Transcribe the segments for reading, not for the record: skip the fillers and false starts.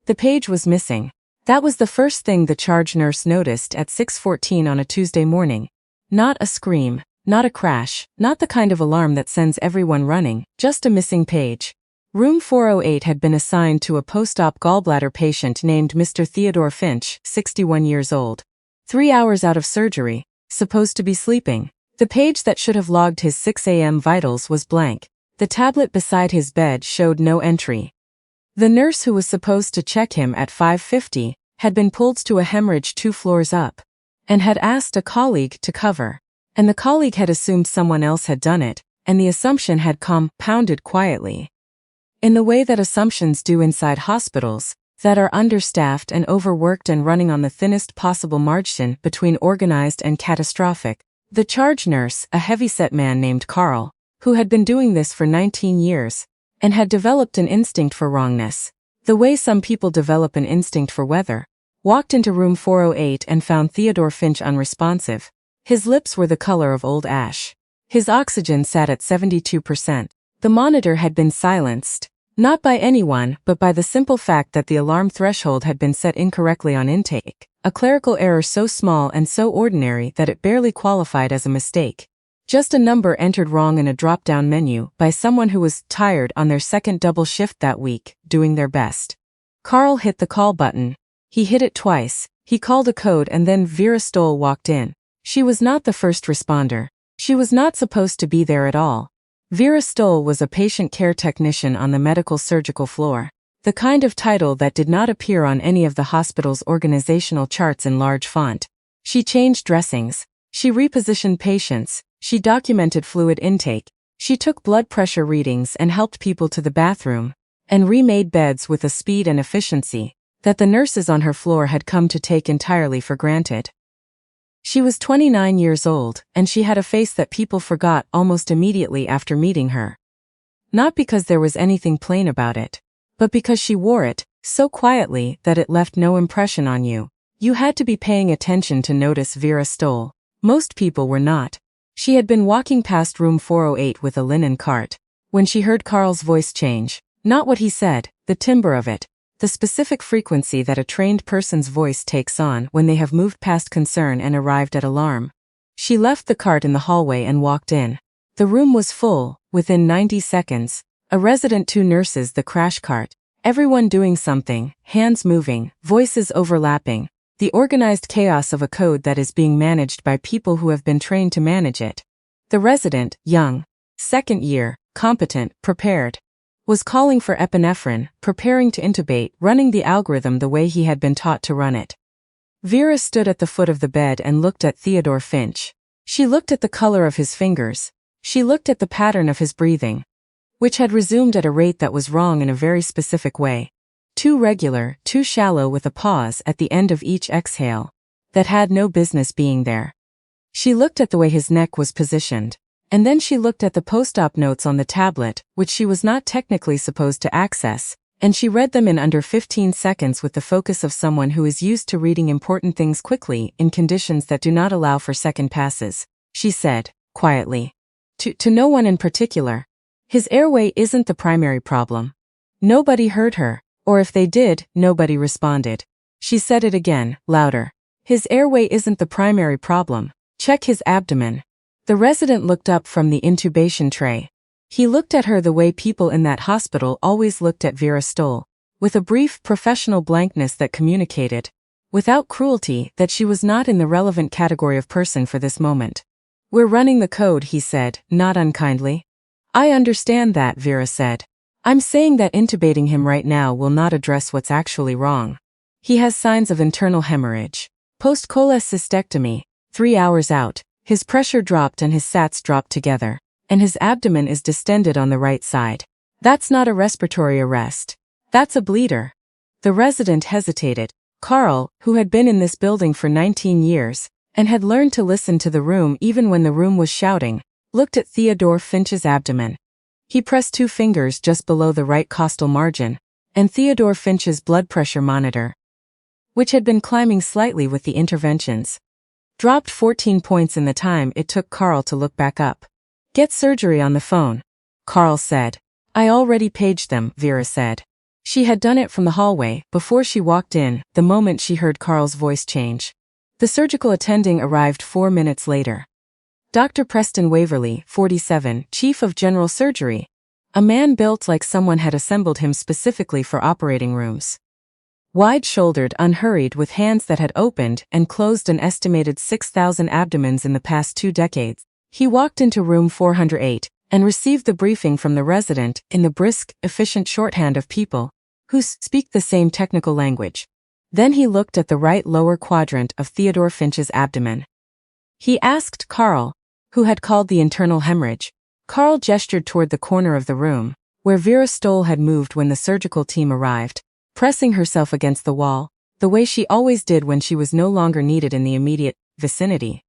The page was missing. That was the first thing the charge nurse noticed at 6:14 on a Tuesday morning. Not a scream, not a crash, not the kind of alarm that sends everyone running, just a missing page. Room 408 had been assigned to a post-op gallbladder patient named Mr. Theodore Finch, 61 years old. 3 hours out of surgery, supposed to be sleeping. The page that should have logged his 6 a.m. vitals was blank. The tablet beside his bed showed no entry. The nurse who was supposed to check him at 5:50 had been pulled to a hemorrhage 2 floors up and had asked a colleague to cover. And the colleague had assumed someone else had done it, and the assumption had compounded quietly. In the way that assumptions do inside hospitals, that are understaffed and overworked and running on the thinnest possible margin between organized and catastrophic. The charge nurse, a heavyset man named Carl, who had been doing this for 19 years, and had developed an instinct for wrongness, the way some people develop an instinct for weather, walked into room 408 and found Theodore Finch unresponsive. His lips were the color of old ash. His oxygen sat at 72%. The monitor had been silenced, not by anyone but by the simple fact that the alarm threshold had been set incorrectly on intake, a clerical error so small and so ordinary that it barely qualified as a mistake. Just a number entered wrong in a drop-down menu by someone who was tired on their second double shift that week, doing their best. Carl hit the call button. He hit it twice. He called a code and then Vera Stoll walked in. She was not the first responder. She was not supposed to be there at all. Vera Stoll was a patient care technician on the medical surgical floor, the kind of title that did not appear on any of the hospital's organizational charts in large font. She changed dressings. She repositioned patients. She documented fluid intake. She took blood pressure readings and helped people to the bathroom, and remade beds with a speed and efficiency that the nurses on her floor had come to take entirely for granted. She was 29 years old, and she had a face that people forgot almost immediately after meeting her. Not because there was anything plain about it, but because she wore it so quietly that it left no impression on you. You had to be paying attention to notice Vera Stoll. Most people were not. She had been walking past room 408 with a linen cart when she heard Carl's voice change. Not what he said, the timbre of it. The specific frequency that a trained person's voice takes on when they have moved past concern and arrived at alarm. She left the cart in the hallway and walked in. The room was full, within 90 seconds. A resident, 2 nurses, the crash cart. Everyone doing something, hands moving, voices overlapping. The organized chaos of a code that is being managed by people who have been trained to manage it. The resident, young, second year, competent, prepared, was calling for epinephrine, preparing to intubate, running the algorithm the way he had been taught to run it. Vera stood at the foot of the bed and looked at Theodore Finch. She looked at the color of his fingers. She looked at the pattern of his breathing, which had resumed at a rate that was wrong in a very specific way. Too regular, too shallow, with a pause at the end of each exhale that had no business being there. She looked at the way his neck was positioned. And then she looked at the post-op notes on the tablet, which she was not technically supposed to access, and she read them in under 15 seconds with the focus of someone who is used to reading important things quickly in conditions that do not allow for second passes. She said, quietly, to no one in particular, his airway isn't the primary problem. Nobody heard her, or if they did, nobody responded. She said it again, louder. His airway isn't the primary problem. Check his abdomen. The resident looked up from the intubation tray. He looked at her the way people in that hospital always looked at Vera Stoll, with a brief professional blankness that communicated, without cruelty, that she was not in the relevant category of person for this moment. We're running the code, he said, not unkindly. I understand that, Vera said. I'm saying that intubating him right now will not address what's actually wrong. He has signs of internal hemorrhage. Post-cholecystectomy, 3 hours out. His pressure dropped and his sats dropped together, and his abdomen is distended on the right side. That's not a respiratory arrest. That's a bleeder. The resident hesitated. Carl, who had been in this building for 19 years, and had learned to listen to the room even when the room was shouting, looked at Theodore Finch's abdomen. He pressed 2 fingers just below the right costal margin, and Theodore Finch's blood pressure monitor, which had been climbing slightly with the interventions, dropped 14 points in the time it took Carl to look back up. Get surgery on the phone, Carl said. I already paged them, Vera said. She had done it from the hallway, before she walked in, the moment she heard Carl's voice change. The surgical attending arrived 4 minutes later. Dr. Preston Waverly, 47, Chief of General Surgery. A man built like someone had assembled him specifically for operating rooms. Wide-shouldered, unhurried, with hands that had opened and closed an estimated 6,000 abdomens in the past 2 decades, he walked into room 408 and received the briefing from the resident in the brisk, efficient shorthand of people who speak the same technical language. Then he looked at the right lower quadrant of Theodore Finch's abdomen. He asked Carl, who had called the internal hemorrhage. Carl gestured toward the corner of the room, where Vera Stoll had moved when the surgical team arrived, pressing herself against the wall, the way she always did when she was no longer needed in the immediate vicinity.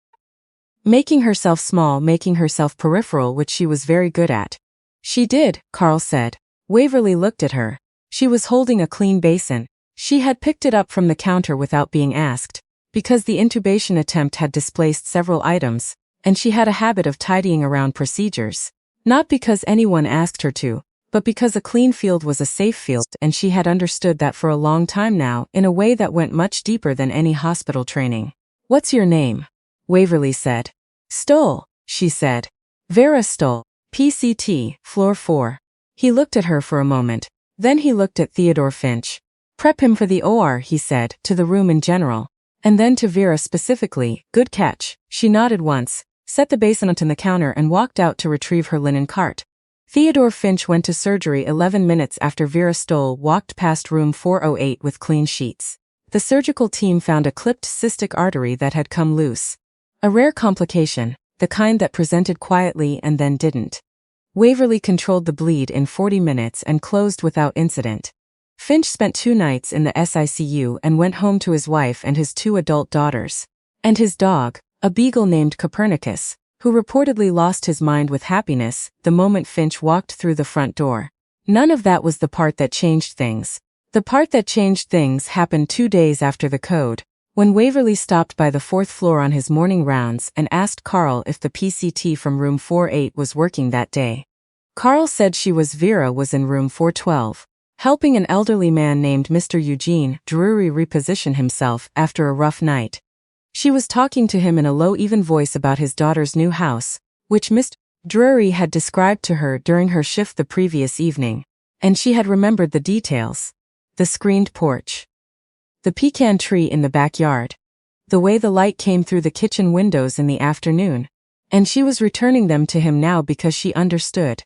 Making herself small, making herself peripheral, which she was very good at. She did, Carl said. Waverly looked at her. She was holding a clean basin. She had picked it up from the counter without being asked, because the intubation attempt had displaced several items, and she had a habit of tidying around procedures. Not because anyone asked her to, but because a clean field was a safe field, and she had understood that for a long time now, in a way that went much deeper than any hospital training. "What's your name?" Waverly said. "Stoll," she said. "Vera Stoll, PCT, floor 4. He looked at her for a moment. Then he looked at Theodore Finch. "Prep him for the OR," he said, to the room in general. And then to Vera specifically. "Good catch." She nodded once, set the basin onto the counter and walked out to retrieve her linen cart. Theodore Finch went to surgery 11 minutes after Vera Stoll walked past room 408 with clean sheets. The surgical team found a clipped cystic artery that had come loose. A rare complication, the kind that presented quietly and then didn't. Waverly controlled the bleed in 40 minutes and closed without incident. Finch spent 2 nights in the SICU and went home to his wife and his 2 adult daughters. And his dog, a beagle named Copernicus, who reportedly lost his mind with happiness the moment Finch walked through the front door. None of that was the part that changed things. The part that changed things happened 2 days after the code, when Waverly stopped by the 4th floor on his morning rounds and asked Carl if the PCT from room 48 was working that day. Carl said Vera was in room 412, helping an elderly man named Mr. Eugene Drury reposition himself after a rough night. She was talking to him in a low, even voice about his daughter's new house, which Mr. Drury had described to her during her shift the previous evening, and she had remembered the details. The screened porch. The pecan tree in the backyard. The way the light came through the kitchen windows in the afternoon. And she was returning them to him now because she understood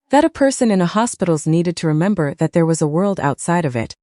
that a person in a hospital needed to remember that there was a world outside of it.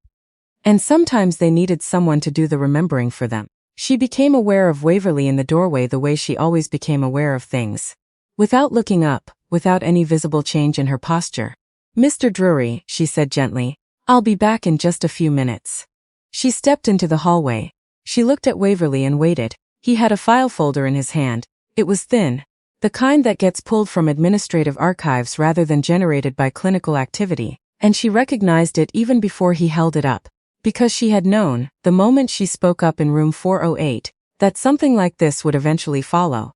And sometimes they needed someone to do the remembering for them. She became aware of Waverly in the doorway the way she always became aware of things. Without looking up, without any visible change in her posture. "Mr. Drury," she said gently, "I'll be back in just a few minutes." She stepped into the hallway. She looked at Waverly and waited. He had a file folder in his hand. It was thin. The kind that gets pulled from administrative archives rather than generated by clinical activity, and she recognized it even before he held it up. Because she had known, the moment she spoke up in room 408, that something like this would eventually follow.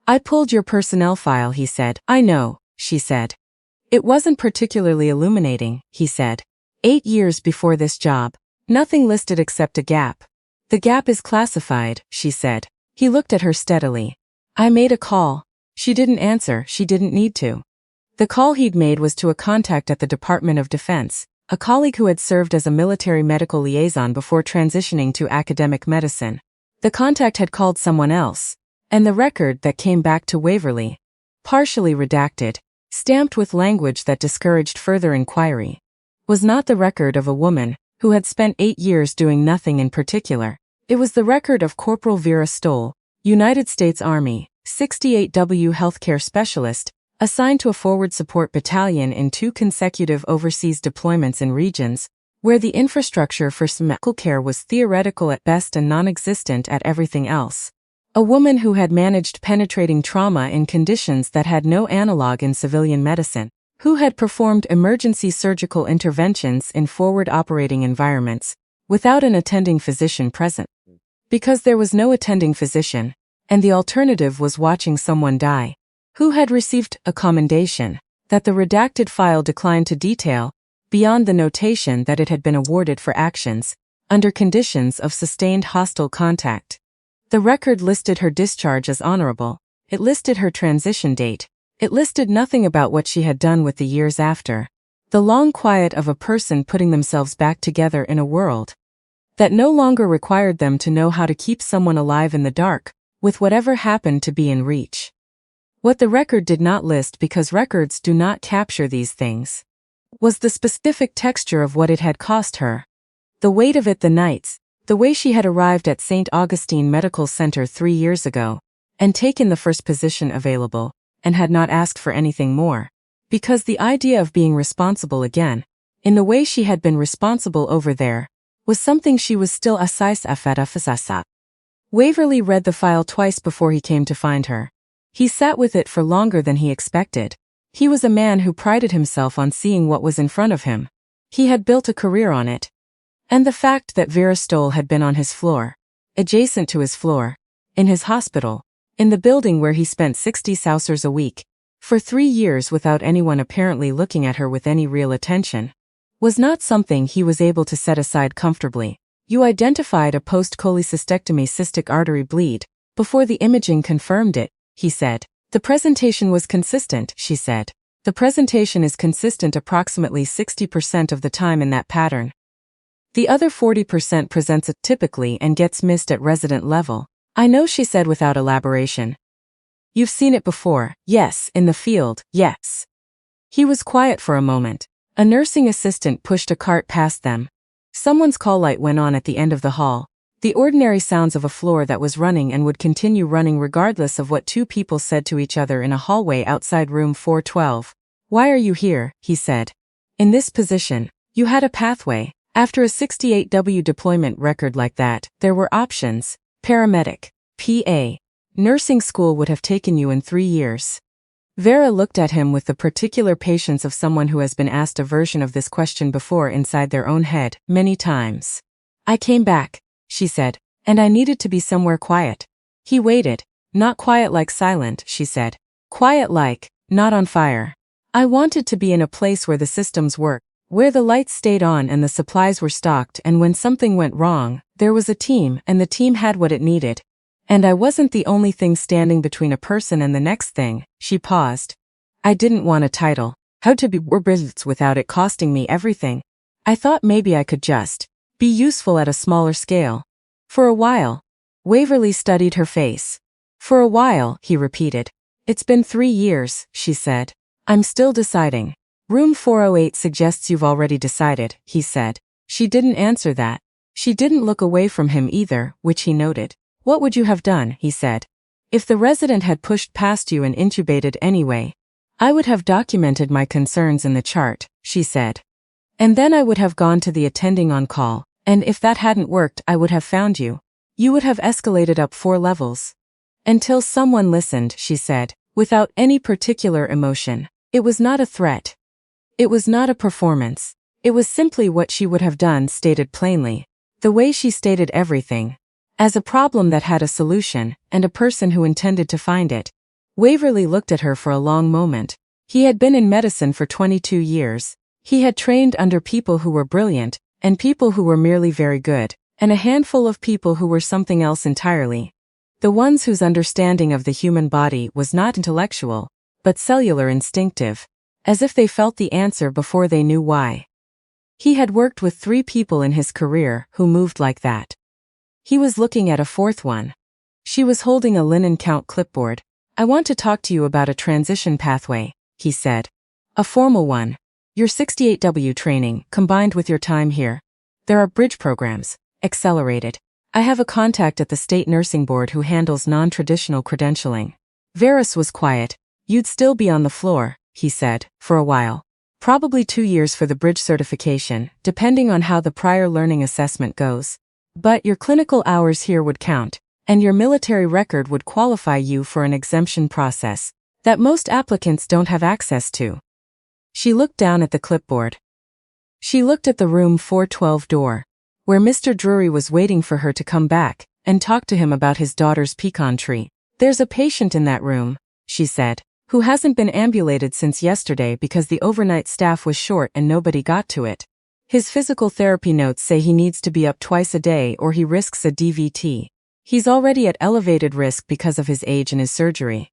"I pulled your personnel file," he said. "I know," she said. "It wasn't particularly illuminating," he said. 8 years before this job. Nothing listed except a gap. "The gap is classified," she said. He looked at her steadily. "I made a call." She didn't answer, she didn't need to. The call he'd made was to a contact at the Department of Defense, a colleague who had served as a military medical liaison before transitioning to academic medicine. The contact had called someone else, and the record that came back to Waverly, partially redacted, stamped with language that discouraged further inquiry, was not the record of a woman who had spent 8 years doing nothing in particular. It was the record of Corporal Vera Stoll, United States Army, 68W healthcare specialist, assigned to a forward support battalion in 2 consecutive overseas deployments in regions where the infrastructure for medical care was theoretical at best and non-existent at everything else. A woman who had managed penetrating trauma in conditions that had no analog in civilian medicine, who had performed emergency surgical interventions in forward operating environments without an attending physician present. Because there was no attending physician, and the alternative was watching someone die. Who had received a commendation that the redacted file declined to detail, beyond the notation that it had been awarded for actions under conditions of sustained hostile contact. The record listed her discharge as honorable. It listed her transition date. It listed nothing about what she had done with the years after. The long quiet of a person putting themselves back together in a world that no longer required them to know how to keep someone alive in the dark, with whatever happened to be in reach. What the record did not list, because records do not capture these things, was the specific texture of what it had cost her. The weight of it, the nights, the way she had arrived at St. Augustine Medical Center 3 years ago, and taken the first position available, and had not asked for anything more. Because the idea of being responsible again, in the way she had been responsible over there, was something she was still assisa. Waverly read the file twice before he came to find her. He sat with it for longer than he expected. He was a man who prided himself on seeing what was in front of him. He had built a career on it. And the fact that Vera Stoll had been on his floor, adjacent to his floor, in his hospital, in the building where he spent 60 sousers a week, for 3 years without anyone apparently looking at her with any real attention, was not something he was able to set aside comfortably. You identified a post-cholecystectomy cystic artery bleed, before the imaging confirmed it, he said. The presentation was consistent, she said. The presentation is consistent approximately 60% of the time in that pattern. The other 40% presents it typically and gets missed at resident level. I know, she said without elaboration. You've seen it before, yes, in the field, yes. He was quiet for a moment. A nursing assistant pushed a cart past them. Someone's call light went on at the end of the hall. The ordinary sounds of a floor that was running and would continue running regardless of what two people said to each other in a hallway outside room 412. Why are you here? He said. In this position. You had a pathway. After a 68W deployment record like that, there were options. Paramedic, PA. Nursing school would have taken you in 3 years. Vera looked at him with the particular patience of someone who has been asked a version of this question before inside their own head, many times. I came back, she said, and I needed to be somewhere quiet. He waited. Not quiet like silent, she said. Quiet like, not on fire. I wanted to be in a place where the systems worked, where the lights stayed on and the supplies were stocked, and when something went wrong, there was a team and the team had what it needed. And I wasn't the only thing standing between a person and the next thing. She paused. I didn't want a title. How to be business without it costing me everything. I thought maybe I could just be useful at a smaller scale. For a while. Waverly studied her face. For a while, he repeated. It's been 3 years, she said. I'm still deciding. Room 408 suggests you've already decided, he said. She didn't answer that. She didn't look away from him either, which he noted. What would you have done, he said. If the resident had pushed past you and intubated anyway, I would have documented my concerns in the chart, she said. And then I would have gone to the attending on call, and if that hadn't worked, I would have found you. You would have escalated up 4 levels. Until someone listened, she said, without any particular emotion. It was not a threat. It was not a performance. It was simply what she would have done, stated plainly. The way she stated everything. As a problem that had a solution, and a person who intended to find it. Waverly looked at her for a long moment. He had been in medicine for 22 years. He had trained under people who were brilliant, and people who were merely very good, and a handful of people who were something else entirely. The ones whose understanding of the human body was not intellectual, but cellular, instinctive, as if they felt the answer before they knew why. He had worked with 3 people in his career who moved like that. He was looking at a 4th one. She was holding a linen count clipboard. I want to talk to you about a transition pathway, he said. A formal one. Your 68W training, combined with your time here. There are bridge programs, accelerated. I have a contact at the state nursing board who handles non-traditional credentialing. Veras was quiet. You'd still be on the floor, he said, for a while. Probably 2 years for the bridge certification, depending on how the prior learning assessment goes. But your clinical hours here would count, and your military record would qualify you for an exemption process that most applicants don't have access to. She looked down at the clipboard. She looked at the room 412 door, where Mr. Drury was waiting for her to come back and talk to him about his daughter's pecan tree. There's a patient in that room, she said. who hasn't been ambulated since yesterday because the overnight staff was short and nobody got to it. His physical therapy notes say he needs to be up twice a day or he risks a DVT. He's already at elevated risk because of his age and his surgery.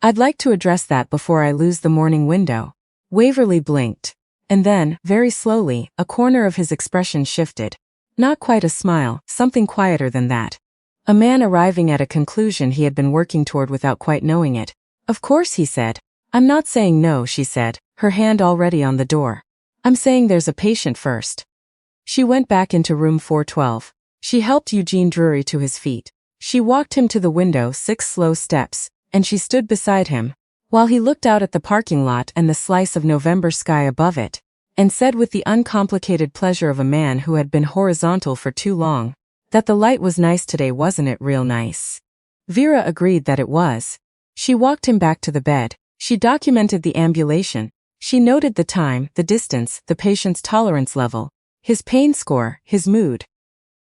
I'd like to address that before I lose the morning window. Waverly blinked. And then, very slowly, a corner of his expression shifted. Not quite a smile, something quieter than that. A man arriving at a conclusion he had been working toward without quite knowing it. Of course, he said. I'm not saying no, she said, her hand already on the door. I'm saying there's a patient first. She went back into room 412. She helped Eugene Drury to his feet. She walked him to the window 6 slow steps, and she stood beside him, while he looked out at the parking lot and the slice of November sky above it, and said with the uncomplicated pleasure of a man who had been horizontal for too long, that the light was nice today, wasn't it? Real nice. Vera agreed that it was. She walked him back to the bed. She documented the ambulation. She noted the time, the distance, the patient's tolerance level, his pain score, his mood,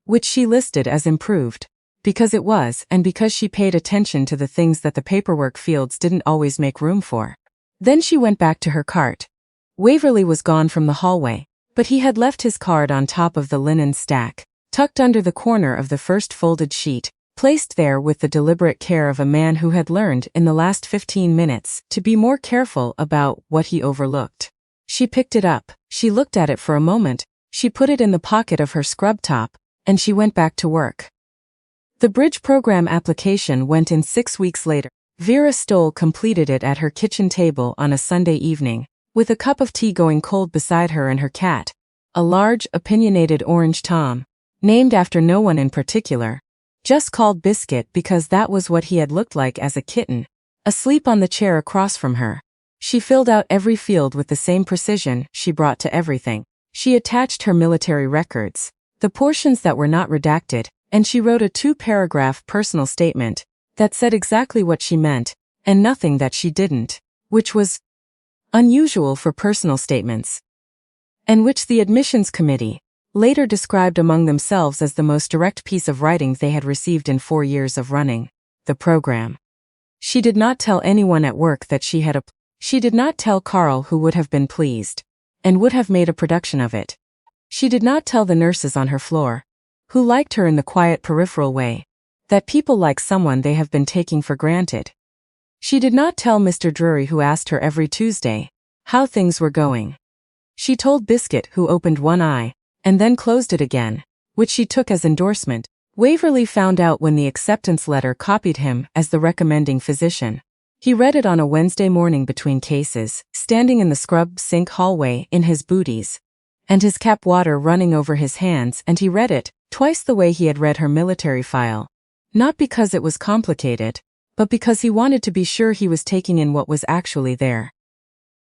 which she listed as improved. Because it was, and because she paid attention to the things that the paperwork fields didn't always make room for. Then she went back to her cart. Waverly was gone from the hallway, but he had left his card on top of the linen stack, tucked under the corner of the first folded sheet, placed there with the deliberate care of a man who had learned in the last 15 minutes to be more careful about what he overlooked. She picked it up, she looked at it for a moment, she put it in the pocket of her scrub top, and she went back to work. The bridge program application went in 6 weeks later. Vera Stoll completed it at her kitchen table on a Sunday evening, with a cup of tea going cold beside her and her cat, a large, opinionated orange Tom, named after no one in particular, just called Biscuit because that was what he had looked like as a kitten, asleep on the chair across from her. She filled out every field with the same precision she brought to everything. She attached her military records, the portions that were not redacted, and she wrote a 2-paragraph personal statement that said exactly what she meant, and nothing that she didn't, which was unusual for personal statements, and which the admissions committee later described among themselves as the most direct piece of writing they had received in 4 years of running the program. She did not tell anyone at work that she had She did not tell Carl, who would have been pleased, and would have made a production of it. She did not tell the nurses on her floor, who liked her in the quiet peripheral way that people like someone they have been taking for granted. She did not tell Mr. Drury, who asked her every Tuesday how things were going. She told Biscuit, who opened one eye and then closed it again, which she took as endorsement. Waverly found out when the acceptance letter copied him as the recommending physician. He read it on a Wednesday morning between cases, standing in the scrub sink hallway in his booties, and his cap water running over his hands, and he read it twice the way he had read her military file. Not because it was complicated, but because he wanted to be sure he was taking in what was actually there.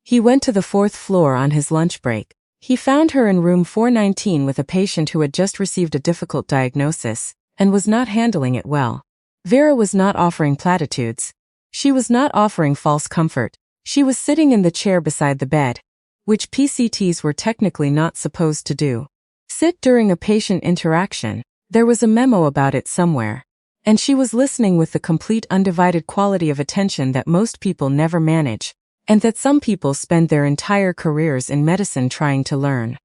He went to the 4th floor on his lunch break. He found her in room 419 with a patient who had just received a difficult diagnosis and was not handling it well. Vera was not offering platitudes. She was not offering false comfort. She was sitting in the chair beside the bed, which PCTs were technically not supposed to do. Sit during a patient interaction. There was a memo about it somewhere. And she was listening with the complete undivided quality of attention that most people never manage, and that some people spend their entire careers in medicine trying to learn.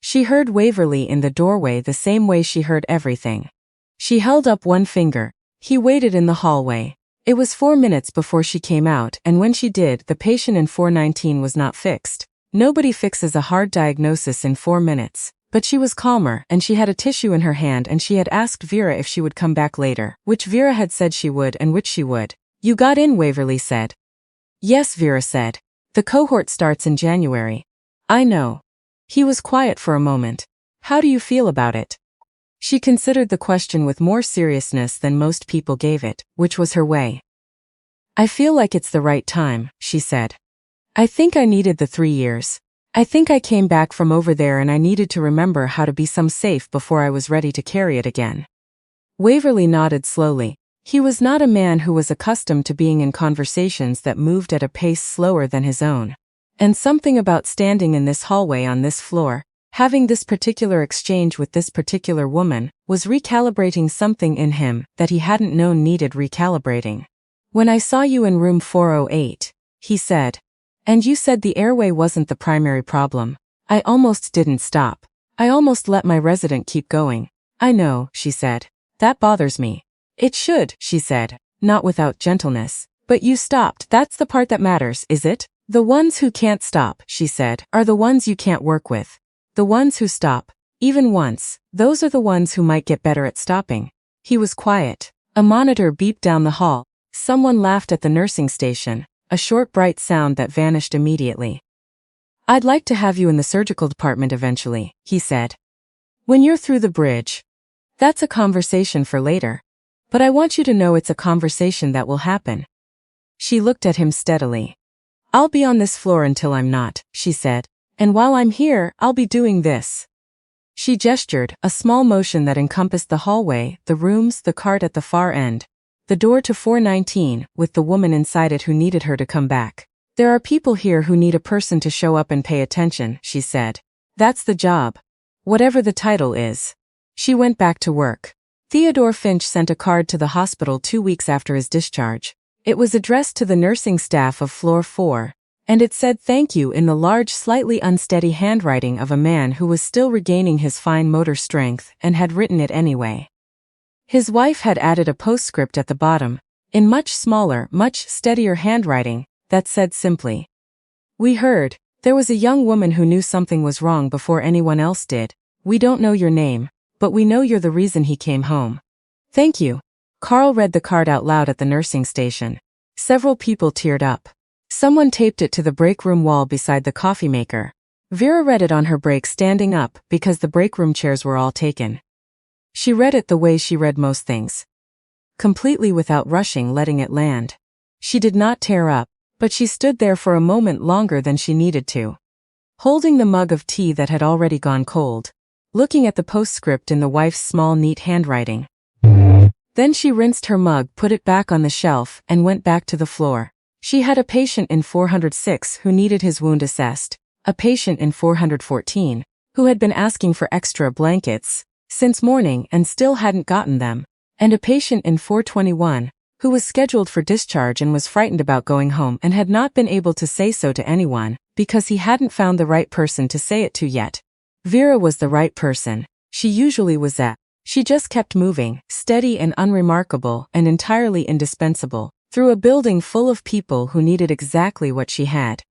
She heard Waverly in the doorway the same way she heard everything. She held up one finger. He waited in the hallway. It was 4 minutes before she came out, and when she did, the patient in 419 was not fixed. Nobody fixes a hard diagnosis in 4 minutes. But she was calmer, and she had a tissue in her hand, and she had asked Vera if she would come back later, which Vera had said she would and which she would. You got in, Waverly said. Yes, Vera said. The cohort starts in January. I know. He was quiet for a moment. How do you feel about it? She considered the question with more seriousness than most people gave it, which was her way. I feel like it's the right time, she said. I think I needed the 3 years. I think I came back from over there and I needed to remember how to be safe before I was ready to carry it again. Waverly nodded slowly. He was not a man who was accustomed to being in conversations that moved at a pace slower than his own. And something about standing in this hallway on this floor, having this particular exchange with this particular woman, was recalibrating something in him that he hadn't known needed recalibrating. When I saw you in room 408, he said. And you said the airway wasn't the primary problem. I almost didn't stop. I almost let my resident keep going. I know, she said. That bothers me. It should, she said, not without gentleness. But you stopped. That's the part that matters, is it? The ones who can't stop, she said, are the ones you can't work with. The ones who stop, even once, those are the ones who might get better at stopping. He was quiet. A monitor beeped down the hall. Someone laughed at the nursing station, a short bright sound that vanished immediately. I'd like to have you in the surgical department eventually, he said. When you're through the bridge. That's a conversation for later. But I want you to know it's a conversation that will happen. She looked at him steadily. I'll be on this floor until I'm not, she said. And while I'm here, I'll be doing this. She gestured, a small motion that encompassed the hallway, the rooms, the cart at the far end. The door to 419, with the woman inside it who needed her to come back. There are people here who need a person to show up and pay attention, she said. That's the job. Whatever the title is. She went back to work. Theodore Finch sent a card to the hospital 2 weeks after his discharge. It was addressed to the nursing staff of floor 4, and it said thank you in the large, slightly unsteady handwriting of a man who was still regaining his fine motor strength and had written it anyway. His wife had added a postscript at the bottom, in much smaller, much steadier handwriting, that said simply, We heard, there was a young woman who knew something was wrong before anyone else did. We don't know your name, but we know you're the reason he came home. Thank you. Carl read the card out loud at the nursing station. Several people teared up. Someone taped it to the break room wall beside the coffee maker. Vera read it on her break standing up because the break room chairs were all taken. She read it the way she read most things. Completely without rushing, letting it land. She did not tear up, but she stood there for a moment longer than she needed to. Holding the mug of tea that had already gone cold. Looking at the postscript in the wife's small, neat handwriting. Then she rinsed her mug, put it back on the shelf, and went back to the floor. She had a patient in 406 who needed his wound assessed, a patient in 414 who had been asking for extra blankets since morning and still hadn't gotten them, and a patient in 421 who was scheduled for discharge and was frightened about going home and had not been able to say so to anyone because he hadn't found the right person to say it to yet. Vera was the right person. She usually was that. She just kept moving, steady and unremarkable and entirely indispensable, through a building full of people who needed exactly what she had.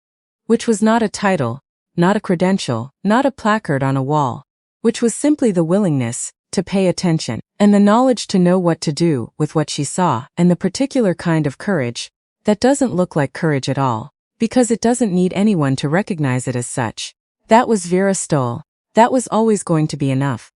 Which was not a title, not a credential, not a placard on a wall. Which was simply the willingness to pay attention, and the knowledge to know what to do with what she saw, and the particular kind of courage that doesn't look like courage at all, because it doesn't need anyone to recognize it as such. That was Vera Stoll. That was always going to be enough.